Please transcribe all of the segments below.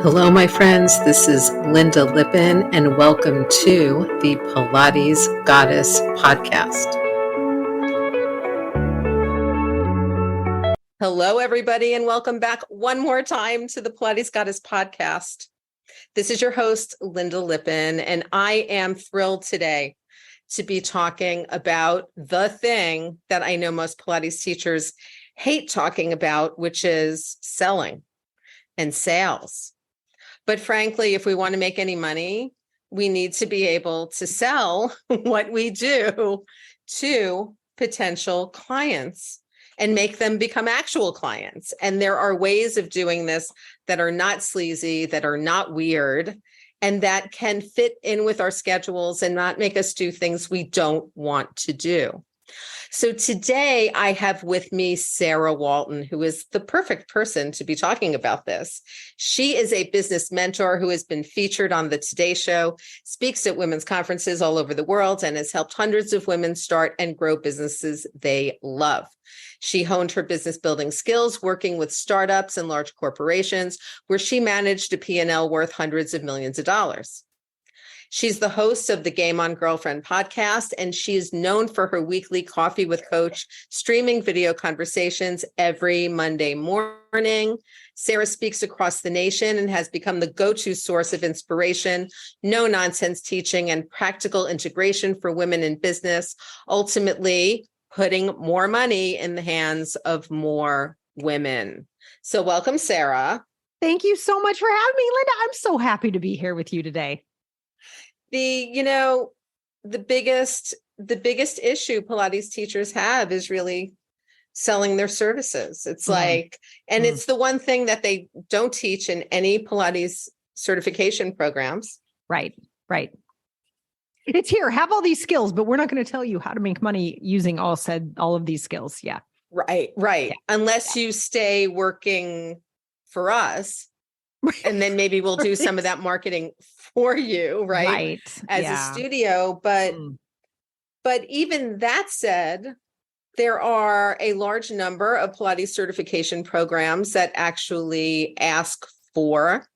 Hello, my friends. This is Lynda Lippin, and welcome to the Pilates Goddess podcast. Hello, everybody, and welcome back one more time to the Pilates Goddess podcast. This is your host, Lynda Lippin, and I am thrilled today to be talking about the thing that I know most Pilates teachers hate talking about, which is selling and sales. But frankly, if we want to make any money, we need to be able to sell what we do to potential clients and make them become actual clients. And there are ways of doing this that are not sleazy, that are not weird, and that can fit in with our schedules and not make us do things we don't want to do. So today I have with me Sarah Walton, who is the perfect person to be talking about this. She is a business mentor who has been featured on the Today Show, speaks at women's conferences all over the world, and has helped hundreds of women start and grow businesses they love. She honed her business building skills working with startups and large corporations, where she managed a P&L worth hundreds of millions of dollars. She's the host of the Game On Girlfriend podcast, and she is known for her weekly Coffee with Coach streaming video conversations every Monday morning. Sarah speaks across the nation and has become the go-to source of inspiration, no-nonsense teaching, and practical integration for women in business, ultimately putting more money in the hands of more women. So welcome, Sarah. Thank you so much for having me, Lynda. I'm so happy to be here with you today. The biggest issue Pilates teachers have is really selling their services. It's it's the one thing that they don't teach in any Pilates certification programs. Right. It's here, have all these skills, but we're not going to tell you how to make money using all of these skills. Yeah. Right. Yeah. Unless you stay working for us. And then maybe we'll do some of that marketing for you, right? As a studio. But even that said, there are a large number of Pilates certification programs that actually ask for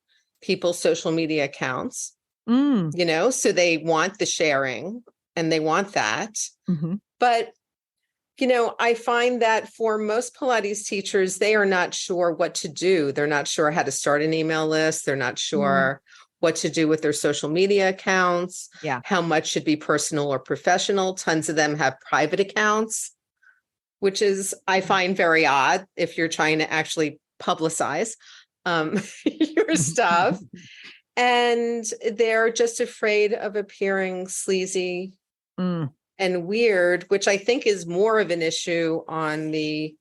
people's social media accounts, so they want the sharing and they want that. Mm-hmm. But I find that for most Pilates teachers, they are not sure what to do. They're not sure how to start an email list. They're not sure what to do with their social media accounts, how much should be personal or professional. Tons of them have private accounts, which is, I find very odd if you're trying to actually publicize your stuff. And they're just afraid of appearing sleazy and weird, which I think is more of an issue on the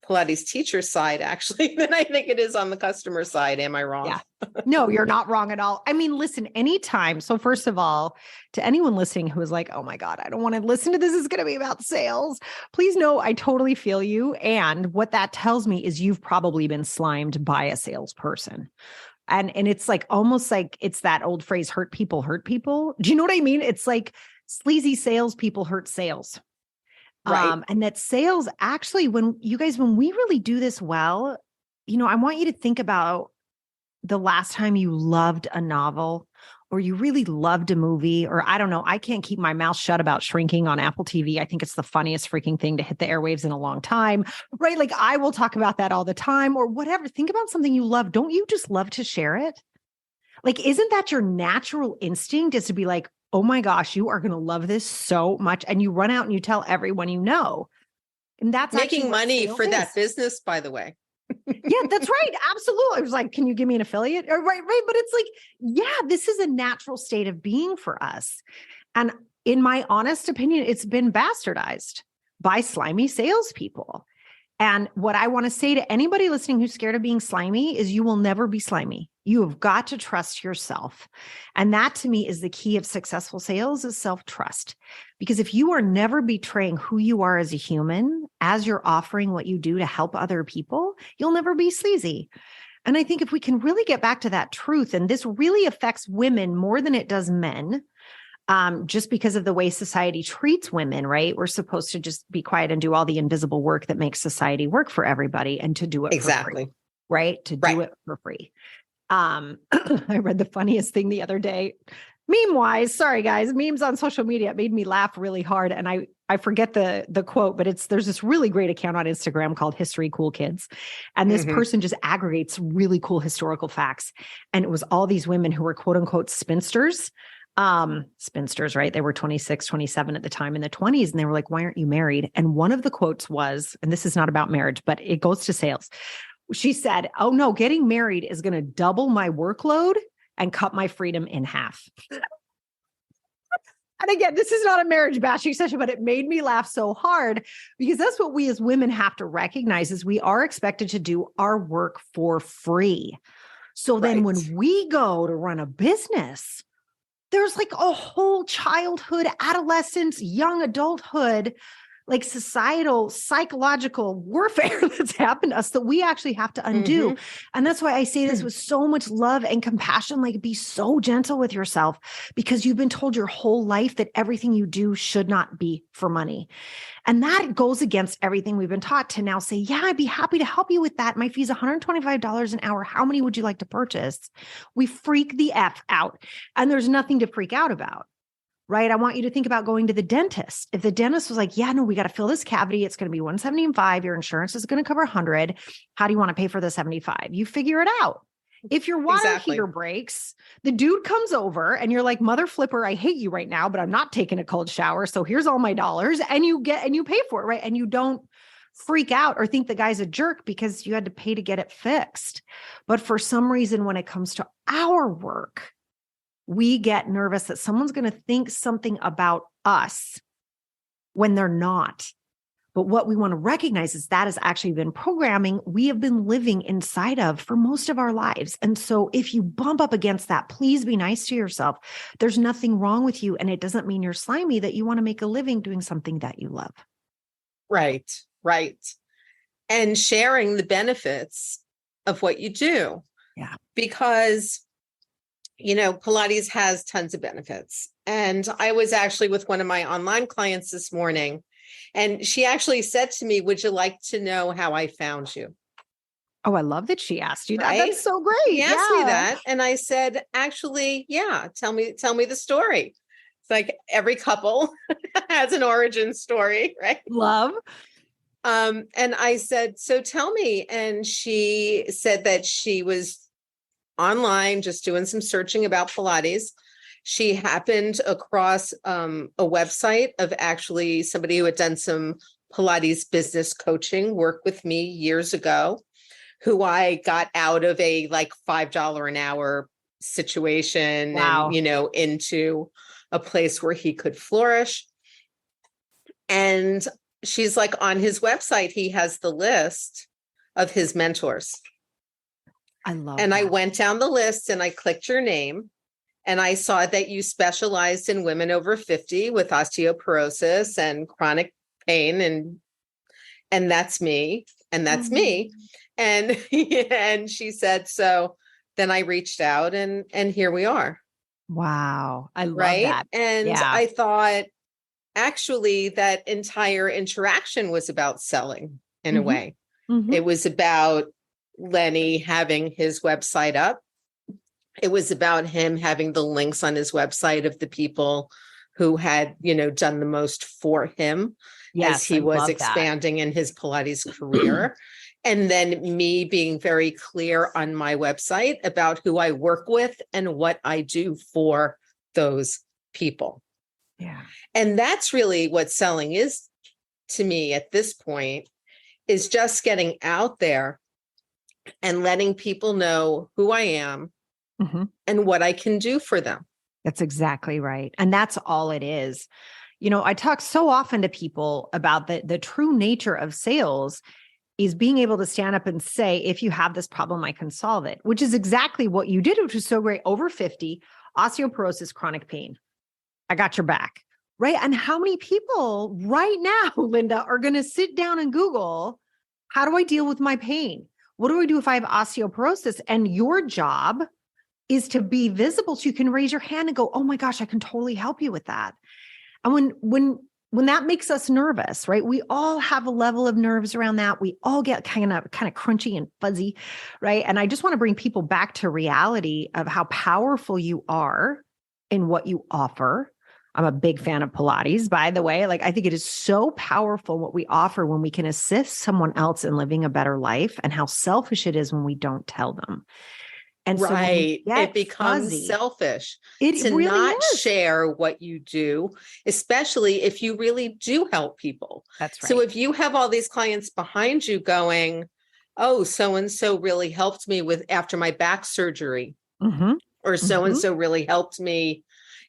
Pilates teacher side, actually, than I think it is on the customer side. Am I wrong? Yeah. No, you're not wrong at all. I mean, listen, anytime. So first of all, to anyone listening who is like, oh my God, I don't want to listen to this. It's going to be about sales. Please know I totally feel you. And what that tells me is you've probably been slimed by a salesperson. And it's like, almost like it's that old phrase, hurt people hurt people. Do you know what I mean? It's like, sleazy salespeople hurt sales. Right. And that sales actually, when we really do this well, I want you to think about the last time you loved a novel or you really loved a movie, or I don't know, I can't keep my mouth shut about Shrinking on Apple TV. I think it's the funniest freaking thing to hit the airwaves in a long time, right? Like I will talk about that all the time or whatever. Think about something you love. Don't you just love to share it? Like, isn't that your natural instinct, is to be like, oh my gosh, you are going to love this so much. And you run out and you tell everyone you know. And that's making money for that business, by the way. Yeah, that's right. Absolutely. I was like, can you give me an affiliate? Right. But it's like, yeah, this is a natural state of being for us. And in my honest opinion, it's been bastardized by slimy salespeople. And what I want to say to anybody listening who's scared of being slimy is you will never be slimy. You have got to trust yourself. And that to me is the key of successful sales, is self-trust. Because if you are never betraying who you are as a human, as you're offering what you do to help other people, you'll never be sleazy. And I think if we can really get back to that truth, and this really affects women more than it does men, just because of the way society treats women, right? We're supposed to just be quiet and do all the invisible work that makes society work for everybody, and to do it for free, right? To do it for free. I read the funniest thing the other day, meme wise. Sorry, guys, memes on social media. It made me laugh really hard. And I forget the quote, but there's this really great account on Instagram called History Cool Kids. And this person just aggregates really cool historical facts. And it was all these women who were quote unquote spinsters. Spinsters, right? They were 26, 27 at the time in the 20s. And they were like, why aren't you married? And one of the quotes was, and this is not about marriage, but it goes to sales. She said, oh no, getting married is going to double my workload and cut my freedom in half. And again, this is not a marriage bashing session, but it made me laugh so hard because that's what we as women have to recognize is we are expected to do our work for free. So then when we go to run a business, there's like a whole childhood, adolescence, young adulthood, like societal, psychological warfare that's happened to us that we actually have to undo. And that's why I say this with so much love and compassion, like be so gentle with yourself because you've been told your whole life that everything you do should not be for money. And that goes against everything we've been taught to now say, yeah, I'd be happy to help you with that. My fee is $125 an hour. How many would you like to purchase? We freak the F out and there's nothing to freak out about. Right? I want you to think about going to the dentist. If the dentist was like, yeah, no, we got to fill this cavity. It's going to be $175. Your insurance is going to cover $100. How do you want to pay for the $75? You figure it out. If your water heater breaks, the dude comes over and you're like, mother flipper, I hate you right now, but I'm not taking a cold shower. So here's all my dollars and you pay for it. Right. And you don't freak out or think the guy's a jerk because you had to pay to get it fixed. But for some reason, when it comes to our work, we get nervous that someone's going to think something about us when they're not. But what we want to recognize is that has actually been programming we have been living inside of for most of our lives. And so if you bump up against that, please be nice to yourself. There's nothing wrong with you. And it doesn't mean you're slimy, that you want to make a living doing something that you love. Right. And sharing the benefits of what you do. Yeah. Because Pilates has tons of benefits. And I was actually with one of my online clients this morning, and she actually said to me, would you like to know how I found you? Oh, I love that she asked you that. Right? That's so great. She asked me that. And I said, actually, yeah, tell me the story. It's like every couple has an origin story, right? Love. And I said, so tell me. And she said that she was online, just doing some searching about Pilates. She happened across a website of actually somebody who had done some Pilates business coaching work with me years ago, who I got out of a like $5 an hour situation and, into a place where he could flourish. And she's like, on his website, he has the list of his mentors. I love and that. I went down the list and I clicked your name and I saw that you specialized in women over 50 with osteoporosis and chronic pain. And that's me. And that's me. And, and she said, so then I reached out and here we are. Wow. I love that. And I thought actually that entire interaction was about selling in a way. It was about Lenny having his website up. It was about him having the links on his website of the people who had, done the most for him as he was expanding in his Pilates career. And then me being very clear on my website about who I work with and what I do for those people. Yeah. And that's really what selling is to me at this point, is just getting out there and letting people know who I am and what I can do for them. That's exactly right. And that's all it is. I talk so often to people about the true nature of sales is being able to stand up and say, if you have this problem, I can solve it, which is exactly what you did, which was so great. Over 50, osteoporosis, chronic pain. I got your back, right? And how many people right now, Lynda, are going to sit down and Google, how do I deal with my pain? What do I do if I have osteoporosis? And your job is to be visible so you can raise your hand and go, oh my gosh, I can totally help you with that. And when when that makes us nervous, right? We all have a level of nerves around that. We all get kind of crunchy and fuzzy, right? And I just want to bring people back to reality of how powerful you are in what you offer. I'm a big fan of Pilates, by the way. Like, I think it is so powerful what we offer when we can assist someone else in living a better life, and how selfish it is when we don't tell them. And so when we Right. It becomes fuzzy, selfish it to really not is. share what you do, especially if you really do help people. That's right. So if you have all these clients behind you going, oh, so-and-so really helped me with after my back surgery, Mm-hmm. or so-and-so really helped me,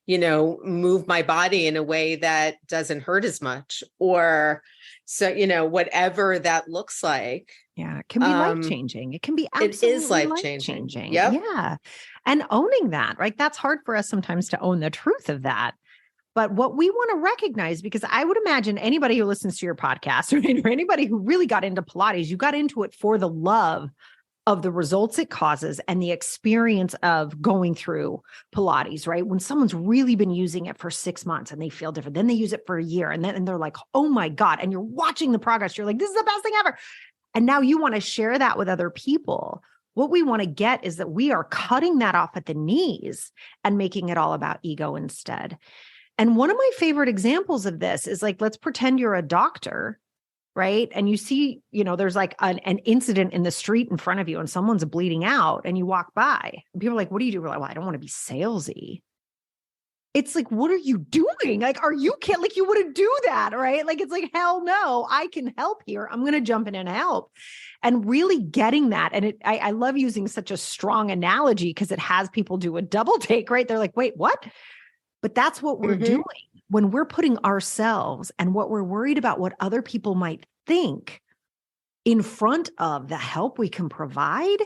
move my body in a way that doesn't hurt as much, or so, whatever that looks like. Yeah, it can be life-changing. It can be It is absolutely life-changing. life-changing. Yep. Yeah. And owning that, right? That's hard for us sometimes to own the truth of that. But what we want to recognize, because I would imagine anybody who listens to your podcast, or anybody who really got into Pilates, you got into it for the love of the results it causes and the experience of going through Pilates, right? When someone's really been using it for 6 months and they feel different, then they use it for a year, and they're like, oh my God. And you're watching the progress. You're like, this is the best thing ever. And now you want to share that with other people. What we want to get is that we are cutting that off at the knees and making it all about ego instead. And one of my favorite examples of this is, like, let's pretend you're a doctor, right? And you see, there's like an incident in the street in front of you and someone's bleeding out, and you walk by and people are like, what do you do? We're like, well, I don't want to be salesy. It's like, what are you doing? Like, are you kidding? Like, you wouldn't do that, right? Like, it's like, hell no, I can help here. I'm going to jump in and help. And really getting that. And I love using such a strong analogy because it has people do a double take, right? They're like, wait, what? But that's what we're doing when we're putting ourselves and what we're worried about what other people might think in front of the help we can provide.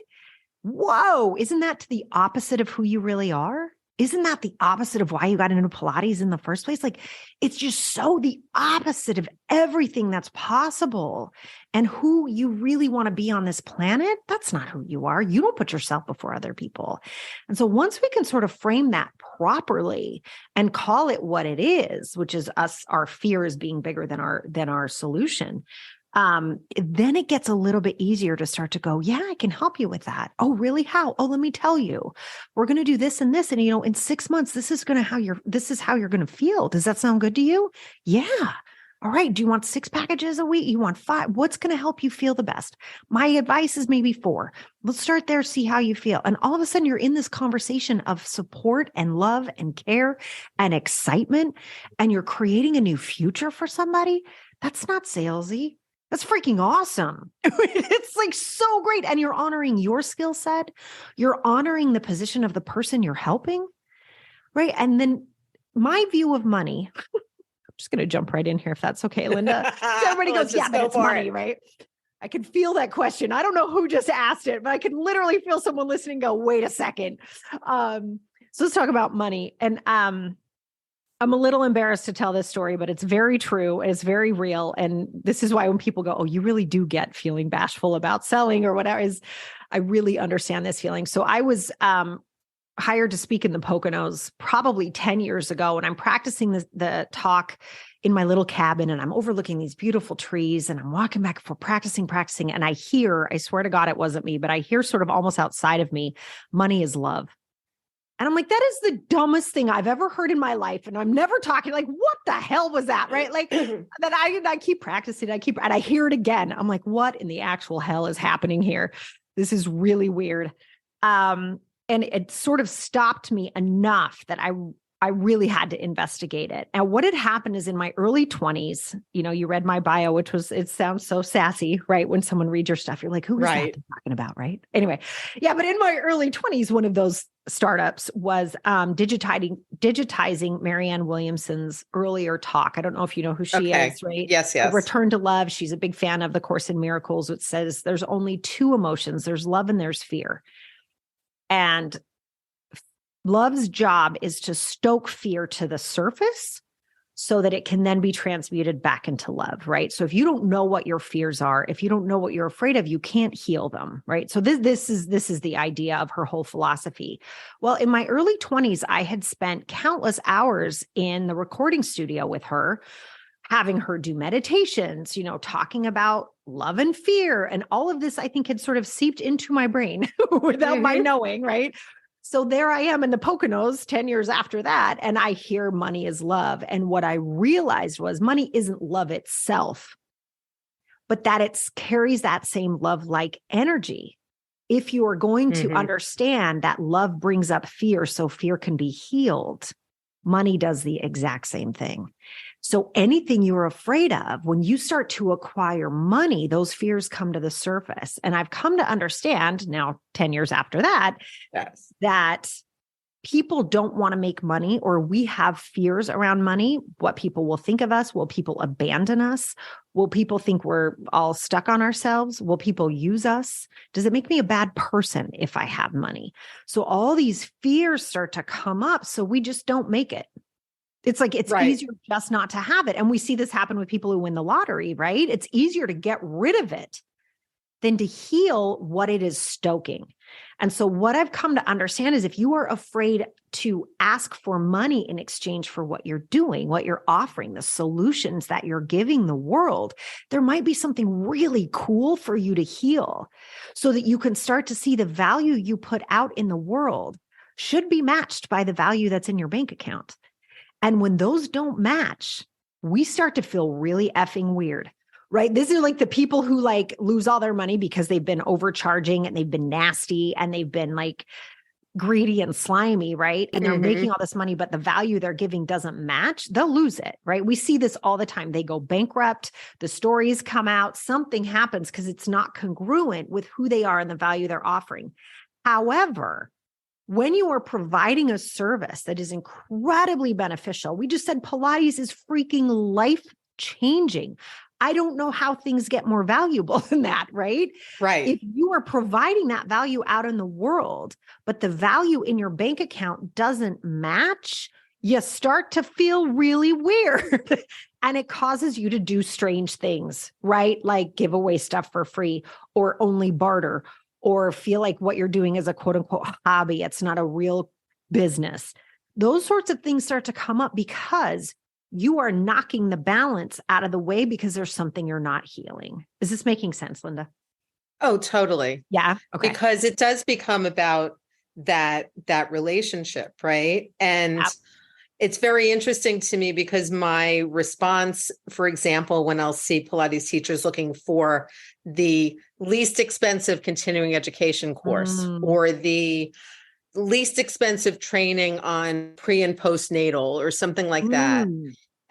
Whoa, isn't that the opposite of who you really are? Isn't that the opposite of why you got into Pilates in the first place? Like, it's just so the opposite of everything that's possible. And who you really want to be on this planet, that's not who you are. You don't put yourself before other people. And so once we can sort of frame that properly and call it what it is, which is our fears being bigger than our solution, then it gets a little bit easier to start to go, yeah, I can help you with that. Oh, really? How? Oh, let me tell you, we're going to do this and this. And, in 6 months, this is how you're going to feel. Does that sound good to you? Yeah. All right. Do you want 6 packages a week? You want 5? What's going to help you feel the best? My advice is maybe 4. Let's start there. See how you feel. And all of a sudden you're in this conversation of support and love and care and excitement, and you're creating a new future for somebody. That's not salesy. That's freaking awesome. It's like so great. And you're honoring your skill set. You're honoring the position of the person you're helping, right? And then my view of money, I'm just going to jump right in here if that's okay, Lynda. So everybody goes, yeah, but it's money, right? I can feel that question. I don't know who just asked it, but I can literally feel someone listening go, wait a second. So let's talk about money. And I'm a little embarrassed to tell this story, but it's very true. It's very real. And this is why when people go, oh, you really do get feeling bashful about selling or whatever, I really understand this feeling. So I was hired to speak in the Poconos probably 10 years ago. And I'm practicing the talk in my little cabin, and I'm overlooking these beautiful trees, and I'm walking back for practicing. And I swear to God, it wasn't me, but I hear sort of almost outside of me, money is love. And I'm like, that is the dumbest thing I've ever heard in my life. And I'm never talking like, what the hell was that? Right. Like then I keep practicing. and I hear it again. I'm like, what in the actual hell is happening here? This is really weird. And it sort of stopped me enough that I really had to investigate it. And what had happened is in my early 20s, you read my bio, which was, it sounds so sassy, right? When someone reads your stuff, you're like, who is that they're talking about? Right. Anyway. Yeah. But in my early 20s, one of those startups was digitizing Marianne Williamson's earlier talk. I don't know if you know who she is, right? Yes. Return to Love. She's a big fan of the Course in Miracles, which says there's only 2 emotions. There's love and there's fear. And love's job is to stoke fear to the surface so that it can then be transmuted back into love, right? So if you don't know what your fears are, if you don't know what you're afraid of, you can't heal them, right? So this is the idea of her whole philosophy. Well, in my early 20s, I had spent countless hours in the recording studio with her, having her do meditations, talking about love and fear and all of this, I think had sort of seeped into my brain without my knowing, right? So there I am in the Poconos 10 years after that. And I hear money is love. And what I realized was money isn't love itself, but that it carries that same love-like energy. If you are going to understand that love brings up fear, so fear can be healed, money does the exact same thing. So anything you're afraid of, when you start to acquire money, those fears come to the surface. And I've come to understand now, 10 years after that, that people don't want to make money, or we have fears around money. What people will think of us. Will people abandon us? Will people think we're all stuck on ourselves? Will people use us? Does it make me a bad person if I have money? So all these fears start to come up. So we just don't make it. It's like, it's easier just not to have it. And we see this happen with people who win the lottery, right? It's easier to get rid of it than to heal what it is stoking. And so what I've come to understand is if you are afraid to ask for money in exchange for what you're doing, what you're offering, the solutions that you're giving the world, there might be something really cool for you to heal so that you can start to see the value you put out in the world should be matched by the value that's in your bank account. And when those don't match, we start to feel really effing weird. Right? This is like the people who lose all their money because they've been overcharging and they've been nasty and they've been greedy and slimy, right? And they're making all this money, but the value they're giving doesn't match. They'll lose it, right? We see this all the time. They go bankrupt, the stories come out, something happens because it's not congruent with who they are and the value they're offering. However, when you are providing a service that is incredibly beneficial, we just said Pilates is freaking life-changing. I don't know how things get more valuable than that, right? Right. If you are providing that value out in the world, but the value in your bank account doesn't match, you start to feel really weird. And it causes you to do strange things, right? Like give away stuff for free or only barter or feel like what you're doing is a quote unquote hobby. It's not a real business. Those sorts of things start to come up because you are knocking the balance out of the way because there's something you're not healing. Is this making sense, Lynda? Oh, totally. Yeah. Okay. Because it does become about that relationship, right? And it's very interesting to me because my response, for example, when I'll see Pilates teachers looking for the least expensive continuing education course or the least expensive training on pre and postnatal or something like that.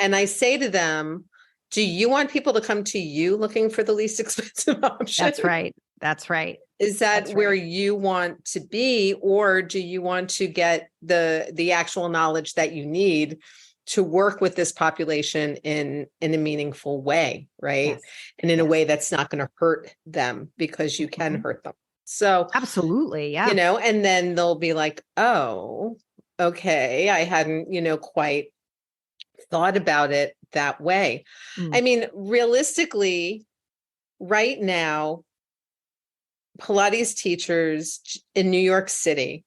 And I say to them, do you want people to come to you looking for the least expensive option? That's right. That's right. Is that where you want to be, or do you want to get the actual knowledge that you need to work with this population in a meaningful way, right? Yes. And in a way that's not going to hurt them because you can hurt them. So absolutely. Yeah. And then they'll be like, oh, okay. I hadn't, quite thought about it that way. I mean, realistically, right now, Pilates teachers in New York City,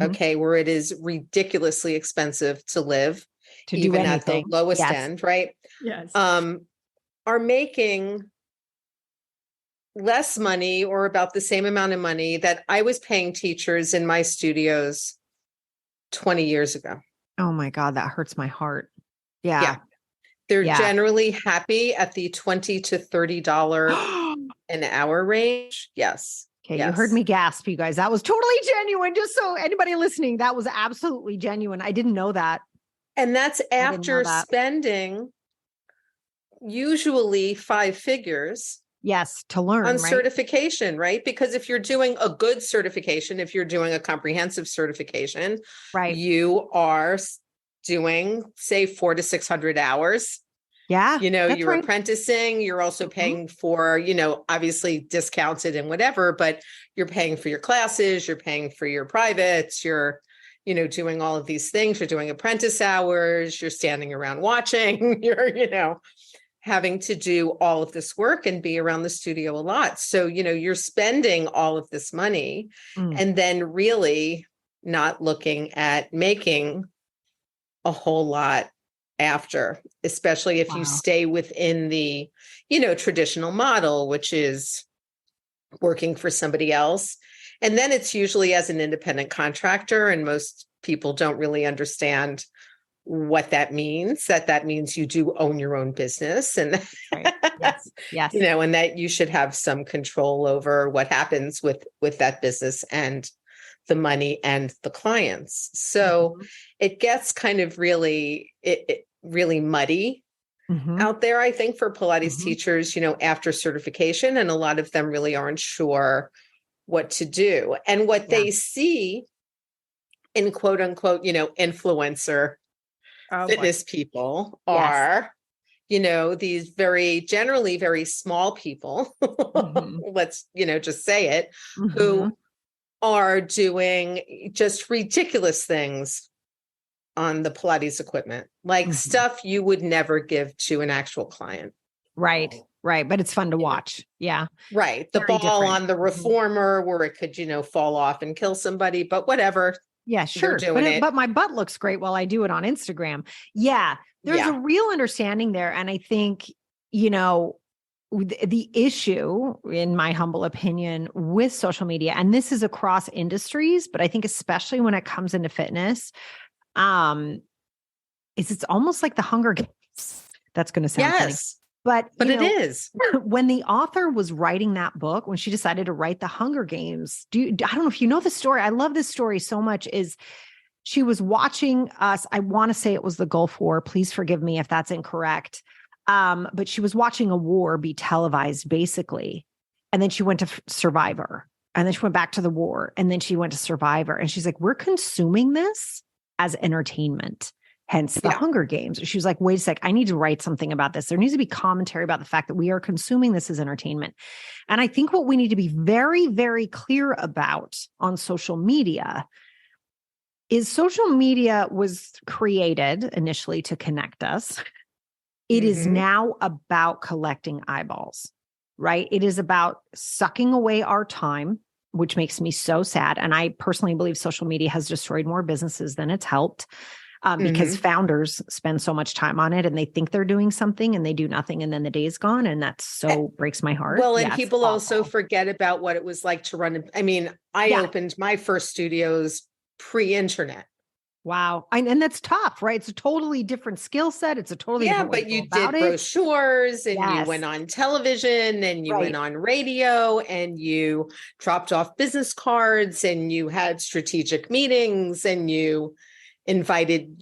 okay, where it is ridiculously expensive to live, to even do at the lowest end, right? Yes. Are making less money or about the same amount of money that I was paying teachers in my studios 20 years ago. Oh my God, that hurts my heart. Yeah. They're generally happy at the $20 to $30 an hour range. Yes. Okay. You heard me gasp, you guys. That was totally genuine. Just so anybody listening, that was absolutely genuine. I didn't know that. And that's after spending usually 5 figures. Yes, to learn on certification, right? Because if you're doing a good certification, if you're doing a comprehensive certification, you are doing, say, 400 to 600 hours. Yeah. You're apprenticing, you're also paying for, obviously discounted and whatever, but you're paying for your classes, you're paying for your privates, you're, doing all of these things, you're doing apprentice hours, you're standing around watching, you're, having to do all of this work and be around the studio a lot. So, you're spending all of this money and then really not looking at making a whole lot after, especially if you Wow. stay within the, traditional model, which is working for somebody else. And then it's usually as an independent contractor, and most people don't really understand what that means, that means you do own your own business, and Right. Yes. Yes. and that you should have some control over what happens with that business and the money and the clients. So Mhm. it gets kind of it really muddy Mhm. out there, I think, for Pilates Mhm. teachers, after certification, and a lot of them really aren't sure what to do. And what Yeah. they see in quote unquote, influencer Oh boy. fitness people Yes. are, these generally very small people, Mhm. let's, just say it, who Mhm. are doing just ridiculous things on the Pilates equipment, like Mhm. stuff you would never give to an actual client. Right. Right. But it's fun to You know, watch. Yeah. right. The Very ball different. on the Mhm. reformer where it could, fall off and kill somebody, but whatever, Yeah, they're sure. doing it. But my butt looks great while I do it on Instagram. Yeah. There's a Yeah. real understanding there. And I think, you know, the issue, in my humble opinion, with social media, and this is across industries, but I think especially when it comes into fitness, um, is it's almost like the Hunger Games. That's going to sound funny. Yes. But, But it is. when the author was writing that book, when she decided to write the Hunger Games, I don't know if you know the story. I love this story so much. Is she was watching us. I want to say it was the Gulf War. Please forgive me if that's incorrect. But she was watching a war be televised, basically. And then she went to Survivor. And then she went back to the war. And then she went to Survivor. And she's like, we're consuming this as entertainment, hence the Yeah. Hunger Games. She was like, wait a sec, I need to write something about this. There needs to be commentary about the fact that we are consuming this as entertainment. And I think what we need to be very, very clear about on social media is social media was created initially to connect us. It is Mm-hmm. now about collecting eyeballs, right? It is about sucking away our time, which makes me so sad. And I personally believe social media has destroyed more businesses than it's helped, because Mm-hmm. founders spend so much time on it and they think they're doing something and they do nothing. And then the day's gone. And that so breaks my heart. Well, and Yes, people also awful. forget about what it was like to run. I mean, I Yeah. opened my first studios pre-internet. Wow. And that's tough, right? It's a totally different skill set. It's a totally Yeah, different way to but go you about did it. brochures, and you Yes. went on television, and you went Right. on radio, and you dropped off business cards, and you had strategic meetings, and you invited,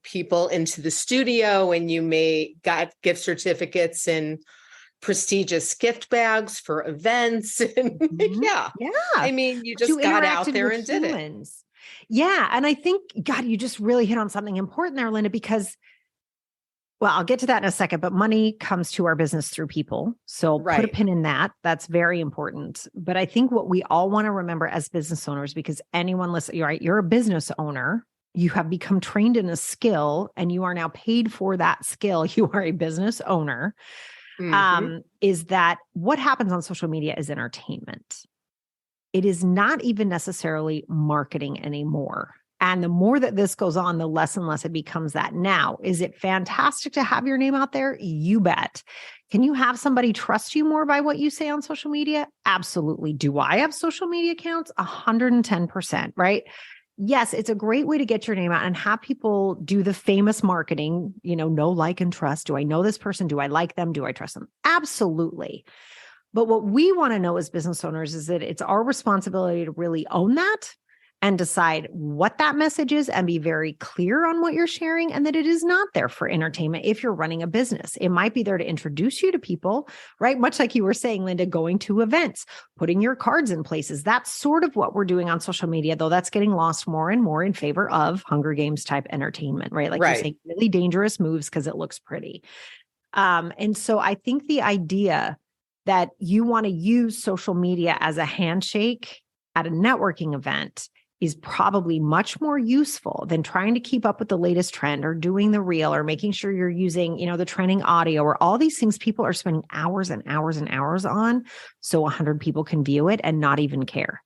people into the studio, and you got gift certificates and prestigious gift bags for events. And Mhm. yeah, Yeah. I mean, you But you just got out interacted there with and did it. humans. Yeah. And I think, God, you just really hit on something important there, Lynda, because, well, I'll get to that in a second, but money comes to our business through people. So put a Right. pin in that. That's very important. But I think what we all want to remember as business owners, because anyone listen, you're right, you're a business owner. You have become trained in a skill and you are now paid for that skill. You are a business owner. Hmm. Is that what happens on social media is entertainment. It is not even necessarily marketing anymore. And the more that this goes on, the less and less it becomes that. Now, is it fantastic to have your name out there? You bet. Can you have somebody trust you more by what you say on social media? Absolutely. Do I have social media accounts? 110%, right? Yes, it's a great way to get your name out and have people do the famous marketing, know, like, and trust. Do I know this person? Do I like them? Do I trust them? Absolutely. But what we want to know as business owners is that it's our responsibility to really own that and decide what that message is and be very clear on what you're sharing, and that it is not there for entertainment. If you're running a business, it might be there to introduce you to people, right? Much like you were saying, Lynda, going to events, putting your cards in places. That's sort of what we're doing on social media, though that's getting lost more and more in favor of Hunger Games type entertainment, right? Like you're Right. saying, really dangerous moves because it looks pretty. And so I think the idea that you want to use social media as a handshake at a networking event is probably much more useful than trying to keep up with the latest trend or doing the reel or making sure you're using, the trending audio or all these things people are spending hours and hours and hours on. So 100 people can view it and not even care.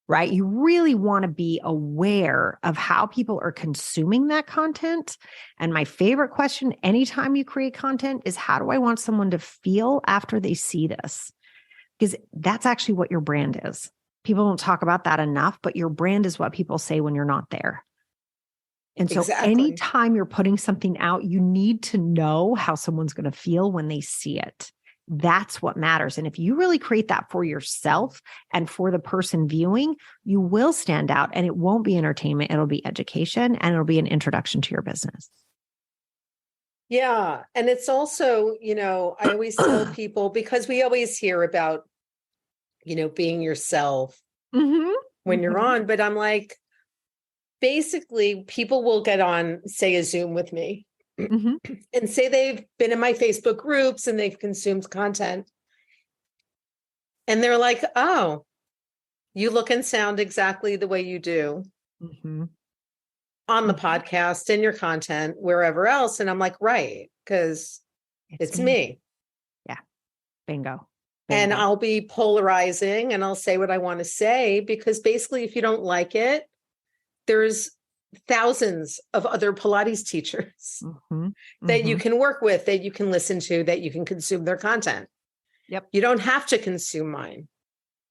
right? You really want to be aware of how people are consuming that content. And my favorite question anytime you create content is, how do I want someone to feel after they see this? Because that's actually what your brand is. People don't talk about that enough, but your brand is what people say when you're not there. And so anytime you're putting something out, you need to know how someone's going to feel when they see it. That's what matters. And if you really create that for yourself and for the person viewing, you will stand out, and it won't be entertainment. It'll be education, and it'll be an introduction to your business. Yeah. And it's also, I always tell people, because we always hear about, being yourself when you're on, but I'm like, basically people will get on, say, a Zoom with me and say they've been in my Facebook groups and they've consumed content. And they're like, oh, you look and sound exactly the way you do on the podcast and your content, wherever else. And I'm like, right, because it's me. Yeah. Bingo. And I'll be polarizing and I'll say what I want to say, because basically, if you don't like it, there's thousands of other Pilates teachers that you can work with, that you can listen to, that you can consume their content. Yep. You don't have to consume mine.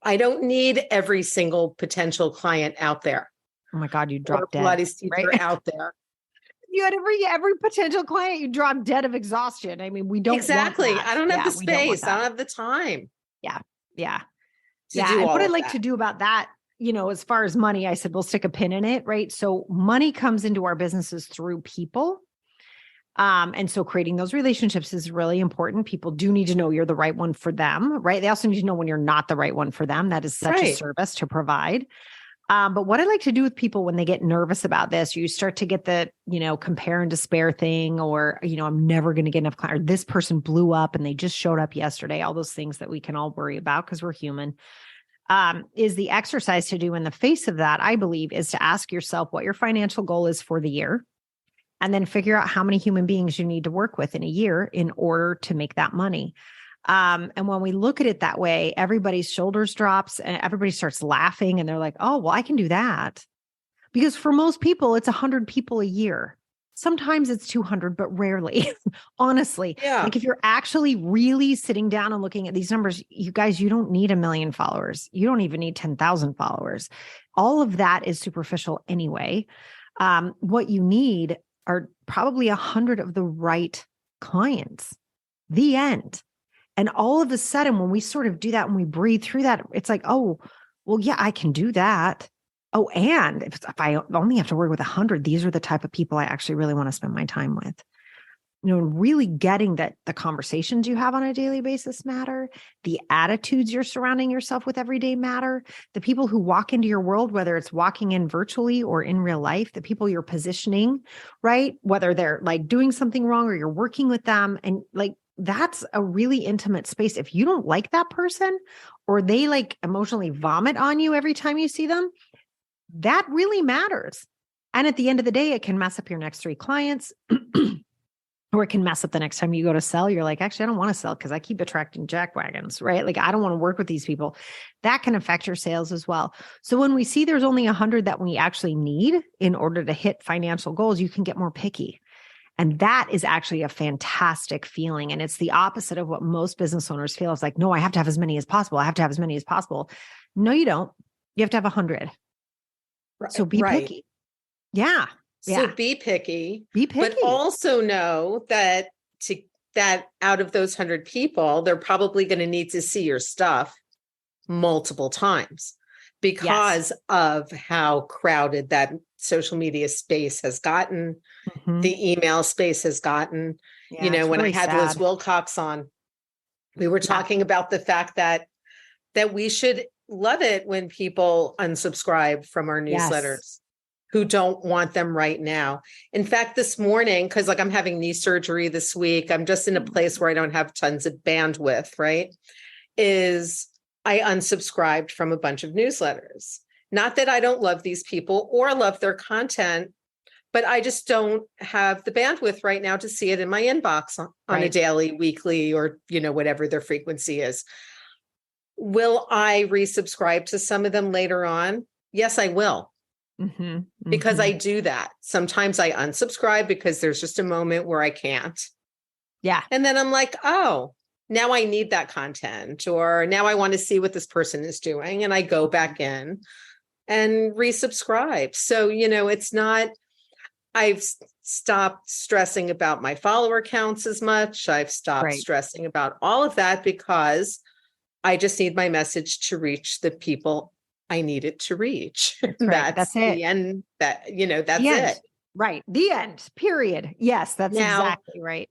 I don't need every single potential client out there. Oh my God, you dropped dead. Pilates teacher out there. You had every potential client, you drop dead of exhaustion. I mean, we don't exactly. Want that. I don't have the space. I don't have the time. Yeah. Yeah. And what I'd like to do about that, as far as money, I said, we'll stick a pin in it, right? So money comes into our businesses through people. And so creating those relationships is really important. People do need to know you're the right one for them, right? They also need to know when you're not the right one for them. That is such a service to provide. But what I like to do with people when they get nervous about this, you start to get the, compare and despair thing, or, I'm never going to get enough clients, or this person blew up and they just showed up yesterday, all those things that we can all worry about because we're human, is the exercise to do in the face of that, I believe, is to ask yourself what your financial goal is for the year, and then figure out how many human beings you need to work with in a year in order to make that money. And when we look at it that way, everybody's shoulders drops and everybody starts laughing, and they're like, oh, well, I can do that. Because for most people, it's 100 people a year. Sometimes it's 200, but rarely, honestly. Yeah. Like if you're actually really sitting down and looking at these numbers, you guys, you don't need 1 million followers. You don't even need 10,000 followers. All of that is superficial anyway. What you need are probably 100 of the right clients. The end. And all of a sudden, when we sort of do that, when we breathe through that, it's like, oh, well, yeah, I can do that. Oh, and if I only have to work with 100, these are the type of people I actually really want to spend my time with. Really getting that the conversations you have on a daily basis matter. The attitudes you're surrounding yourself with every day matter. The people who walk into your world, whether it's walking in virtually or in real life, the people you're positioning, right? Whether they're like doing something wrong or you're working with them, and like, that's a really intimate space. If you don't like that person, or they like emotionally vomit on you every time you see them, that really matters. And at the end of the day, it can mess up your next 3 clients, or it can mess up the next time you go to sell. You're like, actually, I don't want to sell because I keep attracting jackwagons, right? Like, I don't want to work with these people. That can affect your sales as well. So when we see there's only 100 that we actually need in order to hit financial goals, you can get more picky. And that is actually a fantastic feeling. And it's the opposite of what most business owners feel. It's like, no, I have to have as many as possible. I have to have as many as possible. No, you don't. You have to have 100. Right. So be picky. Yeah. So be picky. Be picky. But also know that out of those 100 people, they're probably going to need to see your stuff multiple times because of how crowded that social media space has gotten. The email space has gotten. When I had Liz Wilcox on, we were talking about the fact that we should love it when people unsubscribe from our newsletters who don't want them right now. In fact, this morning, because like I'm having knee surgery this week, I'm just in a place where I don't have tons of bandwidth, right? I unsubscribed from a bunch of newsletters. Not that I don't love these people or love their content, but I just don't have the bandwidth right now to see it in my inbox on a daily, weekly, or, whatever their frequency is. Will I resubscribe to some of them later on? Yes, I will. Because I do that. Sometimes I unsubscribe because there's just a moment where I can't. Yeah. And then I'm like, oh, now I need that content, or now I want to see what this person is doing. And I go back in and resubscribe. So, it's not, I've stopped stressing about my follower counts as much. I've stopped stressing about all of that because I just need my message to reach the people I need it to reach. That's it. the end. That's it. it. Right. The end, period. Yes, that's Now, exactly right.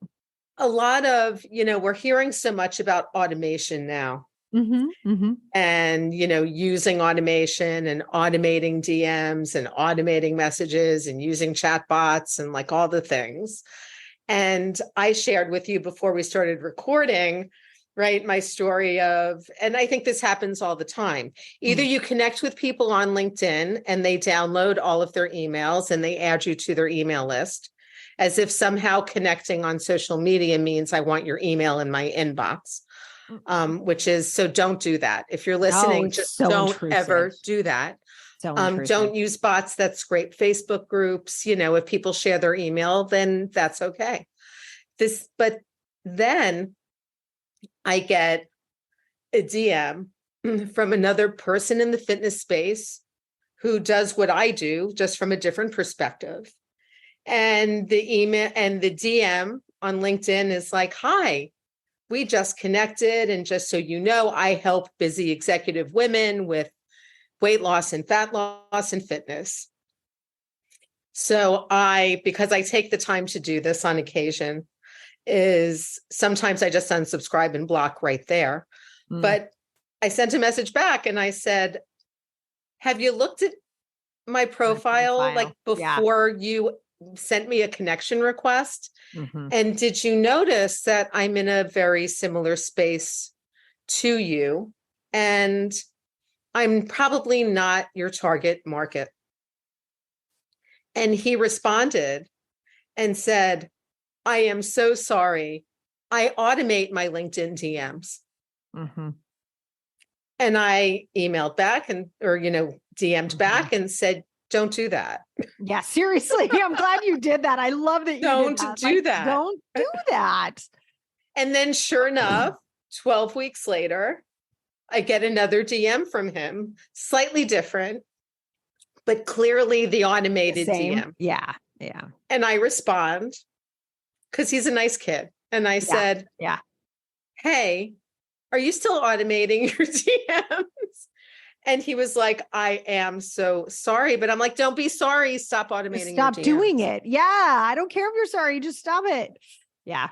A lot of, we're hearing so much about automation now. And, using automation and automating DMs and automating messages and using chat bots and like all the things. And I shared with you before we started recording, right, my story of, and I think this happens all the time. Either you connect with people on LinkedIn and they download all of their emails and they add you to their email list, as if somehow connecting on social media means I want your email in my inbox. Which is, so don't do that. If you're listening, just don't ever do that. Don't use bots that scrape Facebook groups. If people share their email, then that's okay. But then I get a DM from another person in the fitness space who does what I do, just from a different perspective. And the email and the DM on LinkedIn is like, hi, we just connected. And just so you know, I help busy executive women with weight loss and fat loss and fitness. So because I take the time to do this on occasion, is sometimes I just unsubscribe and block right there. But I sent a message back and I said, have you looked at my profile like before you sent me a connection request? And did you notice that I'm in a very similar space to you? And I'm probably not your target market. And he responded and said, I am so sorry. I automate my LinkedIn DMs. And I emailed back DM'd back and said, don't do that. Yeah, seriously. I'm glad you did that. I love that you don't did that. do that. Don't do that. And then sure enough, 12 weeks later, I get another DM from him, slightly different, but clearly the automated DM. Yeah. And I respond because he's a nice kid. And I said, hey, are you still automating your DMs? And he was like, I am so sorry. But I'm like, don't be sorry. Stop automating. Stop doing it. Yeah. I don't care if you're sorry. Just stop it. Yeah.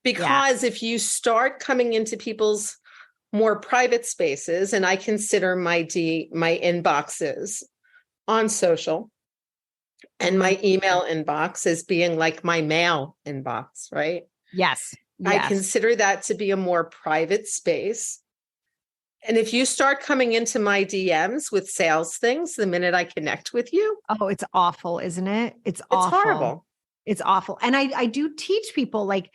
Because if you start coming into people's more private spaces, and I consider my inboxes on social and my email inbox as being like my mail inbox, right? Yes. I consider that to be a more private space. And if you start coming into my DMs with sales things the minute I connect with you. Oh, it's awful, isn't it? It's awful. Horrible. It's awful. And I do teach people, like,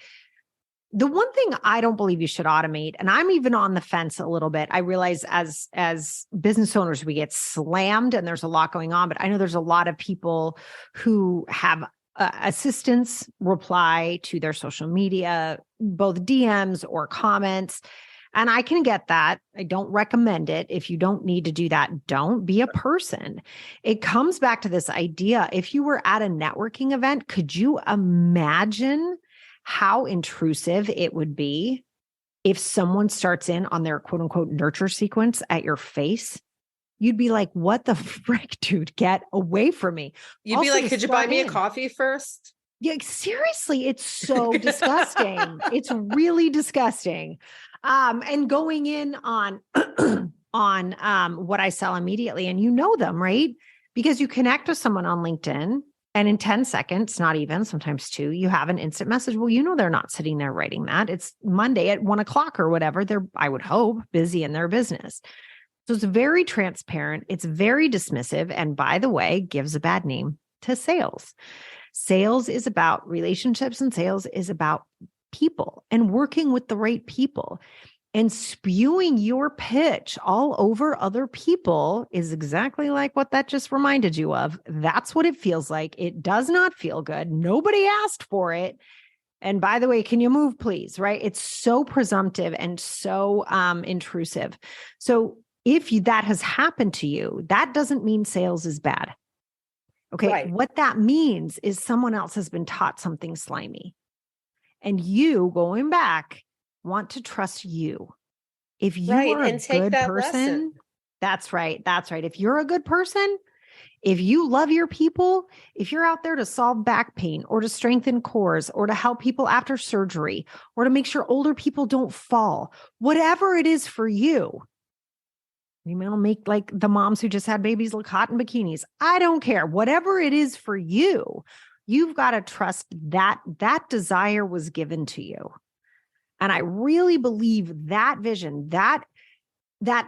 the one thing I don't believe you should automate, and I'm even on the fence a little bit. I realize as business owners, we get slammed and there's a lot going on, but I know there's a lot of people who have assistants reply to their social media, both DMs or comments. And I can get that. I don't recommend it. If you don't need to do that, don't be a person. It comes back to this idea. If you were at a networking event, could you imagine how intrusive it would be if someone starts in on their quote unquote nurture sequence at your face? You'd be like, what the frick, dude, get away from me. You'd be like, could you buy me a coffee first? Yeah, seriously, it's so disgusting. It's really disgusting. And going in on what I sell immediately, and you know them, right? Because you connect with someone on LinkedIn, and in 10 seconds, not even, sometimes 2, you have an instant message. Well, they're not sitting there writing that. It's Monday at 1:00 or whatever. They're, I would hope, busy in their business. So it's very transparent. It's very dismissive. And by the way, gives a bad name to sales. Sales is about relationships, and sales is about people and working with the right people. And spewing your pitch all over other people is exactly like what that just reminded you of. That's what it feels like. It does not feel good. Nobody asked for it. And by the way, can you move, please? Right? It's so presumptive and so intrusive. So if that has happened to you, that doesn't mean sales is bad. Okay. Right. What that means is someone else has been taught something slimy. And you, going back, want to trust you. If you Right. are a And take good that person, lesson. that's right. That's right. If you're a good person, if you love your people, if you're out there to solve back pain or to strengthen cores or to help people after surgery or to make sure older people don't fall, whatever it is for you, you may make like the moms who just had babies look hot in bikinis. I don't care. Whatever it is for you, you've got to trust that that desire was given to you. And I really believe that vision, that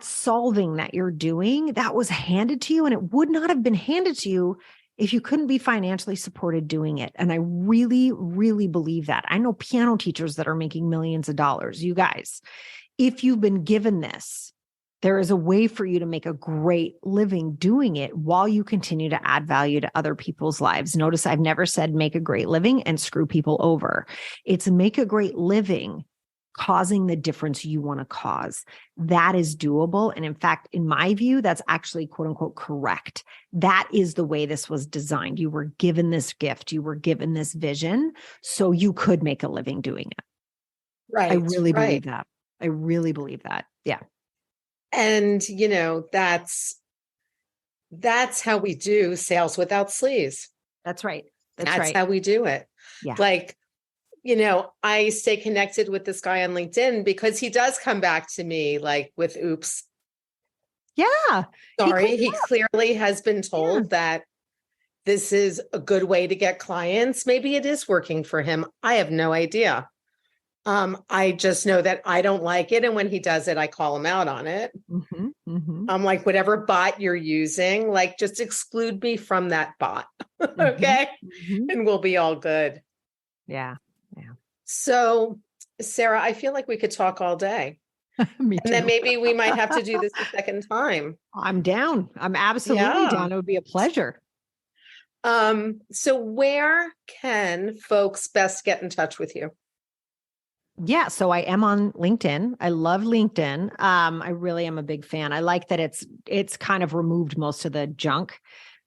solving that you're doing, that was handed to you, and it would not have been handed to you if you couldn't be financially supported doing it. And I really, really believe that. I know piano teachers that are making millions of dollars. You guys, if you've been given this, there is a way for you to make a great living doing it while you continue to add value to other people's lives. Notice I've never said make a great living and screw people over. It's make a great living causing the difference you want to cause. That is doable. And in fact, in my view, that's actually quote unquote correct. That is the way this was designed. You were given this gift. You were given this vision so you could make a living doing it. Right. I really right. believe that. I really believe that. Yeah. And, that's how we do sales without sleaze. That's right. That's how we do it. Yeah. Like, I stay connected with this guy on LinkedIn because he does come back to me like with, oops. Yeah. Sorry. He clearly has been told that this is a good way to get clients. Maybe it is working for him. I have no idea. I just know that I don't like it. And when he does it, I call him out on it. Mm-hmm, mm-hmm. I'm like, whatever bot you're using, like just exclude me from that bot. Okay. Mm-hmm. And we'll be all good. Yeah. Yeah. So, Sarah, I feel like we could talk all day. Me too. And then maybe we might have to do this a second time. I'm down. I'm absolutely down. It would be a pleasure. So where can folks best get in touch with you? Yeah. So I am on LinkedIn. I love LinkedIn. I really am a big fan. I like that it's kind of removed most of the junk.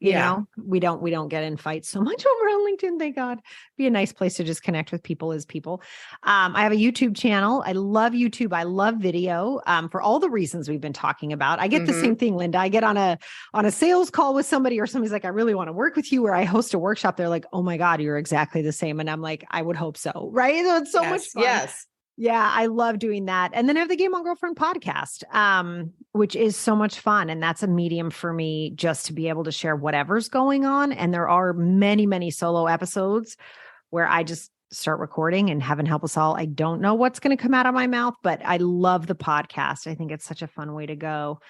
You know, we don't get in fights so much over on LinkedIn. Thank God. Be a nice place to just connect with people as people. I have a YouTube channel. I love YouTube. I love video for all the reasons we've been talking about. I get the same thing, Lynda. I get on a sales call with somebody or somebody's like, I really want to work with you, or I host a workshop. They're like, oh my God, you're exactly the same. And I'm like, I would hope so. Right. So it's so much fun. Yes. Yeah, I love doing that. And then I have the Game On Girlfriend podcast, which is so much fun. And that's a medium for me just to be able to share whatever's going on. And there are many, many solo episodes where I just start recording and heaven help us all. I don't know what's going to come out of my mouth, but I love the podcast. I think it's such a fun way to go.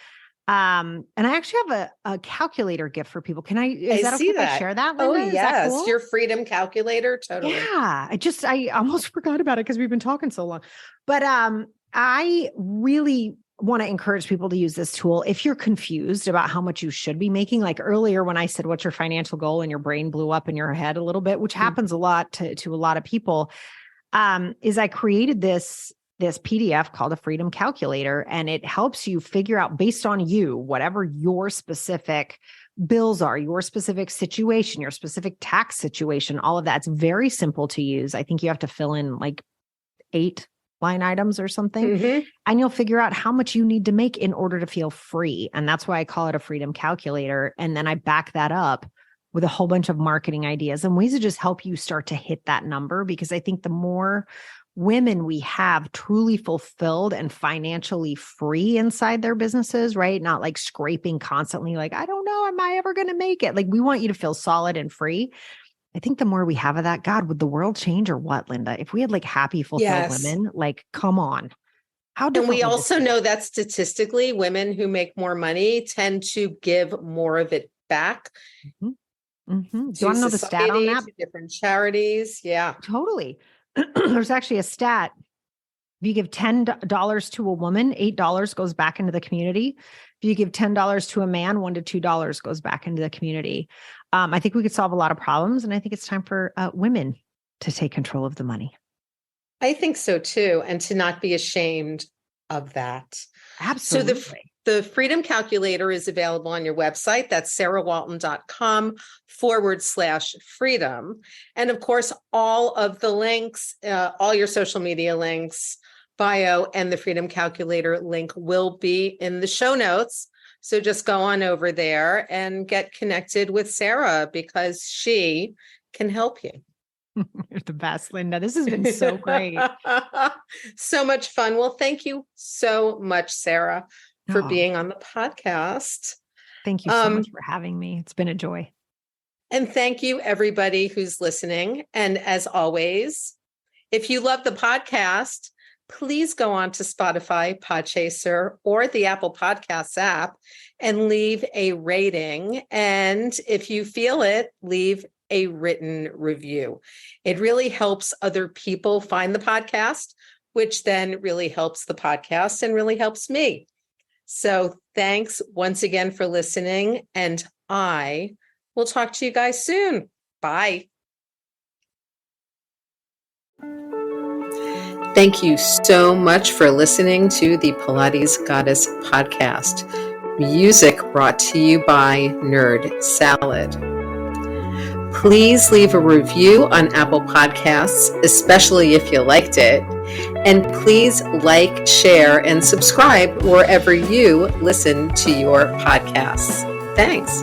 And I actually have a calculator gift for people. Is that okay if I share that, Lynda? Oh, Is yes. that cool? Your freedom calculator. Totally. Yeah. I almost forgot about it because we've been talking so long, but, I really want to encourage people to use this tool. If you're confused about how much you should be making, like earlier when I said, what's your financial goal, and your brain blew up in your head a little bit, which happens a lot to a lot of people, is I created this PDF called a freedom calculator, and it helps you figure out based on you, whatever your specific bills are, your specific situation, your specific tax situation, all of that's very simple to use. I think you have to fill in like 8 line items or something, and you'll figure out how much you need to make in order to feel free. And that's why I call it a freedom calculator. And then I back that up with a whole bunch of marketing ideas and ways to just help you start to hit that number. Because I think the more women we have truly fulfilled and financially free inside their businesses, right? Not like scraping constantly, like, I don't know, am I ever going to make it? Like, we want you to feel solid and free. I think the more we have of that, God, would the world change or what, Lynda? If we had like happy, fulfilled women, like, come on. How different? And we also know that statistically, women who make more money tend to give more of it back. Do you want to know the stat on that? To different charities. Yeah, totally. There's actually a stat If you give $10 to a woman, $8 goes back into the community. If you give $10 to a man, $1 to $2 goes back into the community. I think we could solve a lot of problems. And I think it's time for women to take control of the money. I think so too. And to not be ashamed of that. Absolutely. So the Freedom Calculator is available on your website. That's sarahwalton.com/freedom. And of course, all of the links, all your social media links, bio, and the Freedom Calculator link will be in the show notes. So just go on over there and get connected with Sarah because she can help you. You're the best, Lynda. This has been so great. So much fun. Well, thank you so much, Sarah, for being on the podcast. Thank you so much for having me. It's been a joy. And thank you, everybody who's listening. And as always, if you love the podcast, please go on to Spotify, Podchaser, or the Apple Podcasts app and leave a rating. And if you feel it, leave a written review. It really helps other people find the podcast, which then really helps the podcast and really helps me. So thanks once again for listening. And I will talk to you guys soon. Bye. Thank you so much for listening to the Pilates Goddess podcast. Music brought to you by Nerd Salad. Please leave a review on Apple Podcasts, especially if you liked it. And please like, share, and subscribe wherever you listen to your podcasts. Thanks.